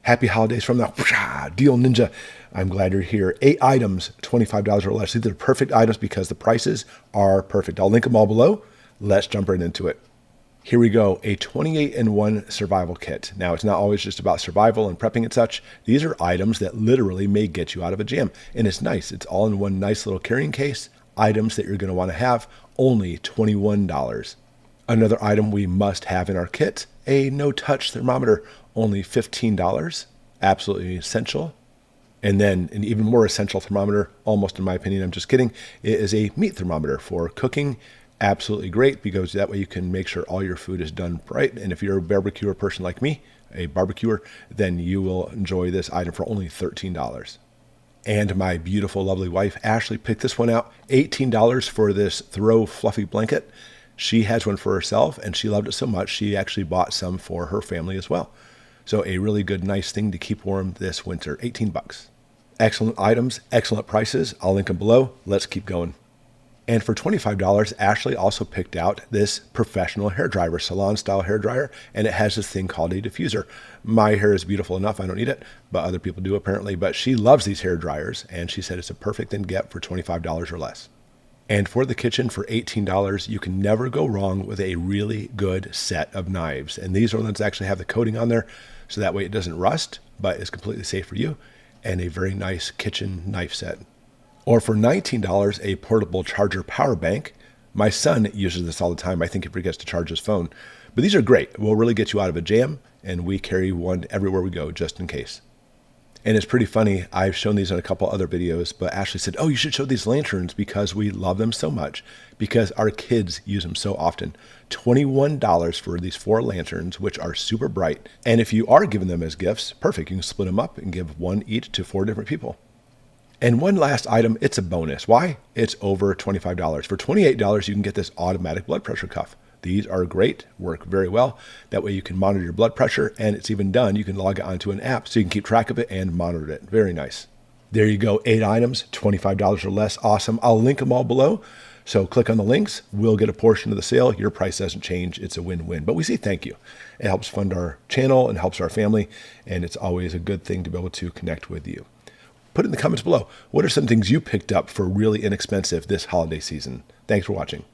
Happy holidays from the Deal Ninja. I'm glad you're here. 8 items, $25 or less. These are perfect items because the prices are perfect. I'll link them all below. Let's jump right into it. Here we go, a 28-in-1 survival kit. Now, it's not always just about survival and prepping and such. These are items that literally may get you out of a jam. And it's nice. It's all in one nice little carrying case. Items that you're going to want to have, only $21. Another item we must have in our kit, a no-touch thermometer, only $15. Absolutely essential. And then an even more essential thermometer, almost in my opinion, I'm just kidding, it is a meat thermometer for cooking. Absolutely great, because that way you can make sure all your food is done right. And if you're a barbecuer person like me, a barbecuer, then you will enjoy this item for only $13. And my beautiful, lovely wife, Ashley, picked this one out, $18 for this throw fluffy blanket. She has one for herself, and she loved it so much, she actually bought some for her family as well. So a really good, nice thing to keep warm this winter, 18 bucks. Excellent items, excellent prices. I'll link them below. Let's keep going. And for $25, Ashley also picked out this professional hairdryer, salon-style hairdryer, and it has this thing called a diffuser. My hair is beautiful enough, I don't need it, but other people do apparently. But she loves these hair dryers, and she said it's a perfect thing to get for $25 or less. And for the kitchen, for $18, you can never go wrong with a really good set of knives. And these are the ones that actually have the coating on there, so that way it doesn't rust, but it's completely safe for you, and a very nice kitchen knife set. Or for $19, a portable charger power bank. My son uses this all the time. I think he forgets to charge his phone. But these are great. Will really get you out of a jam, and we carry one everywhere we go, just in case. And it's pretty funny. I've shown these in a couple other videos, but Ashley said, oh, you should show these lanterns because we love them so much, because our kids use them so often. $21 for these 4 lanterns, which are super bright. And if you are giving them as gifts, perfect. You can split them up and give one each to 4 different people. And one last item, it's a bonus. Why? It's over $25. For $28, you can get this automatic blood pressure cuff. These are great, work very well. That way you can monitor your blood pressure, and it's even done. You can log it onto an app so you can keep track of it and monitor it. Very nice. There you go, 8 items, $25 or less. Awesome. I'll link them all below. So click on the links. We'll get a portion of the sale. Your price doesn't change. It's a win-win. But we say thank you. It helps fund our channel and helps our family, and it's always a good thing to be able to connect with you. Put in the comments below, what are some things you picked up for really inexpensive this holiday season? Thanks for watching.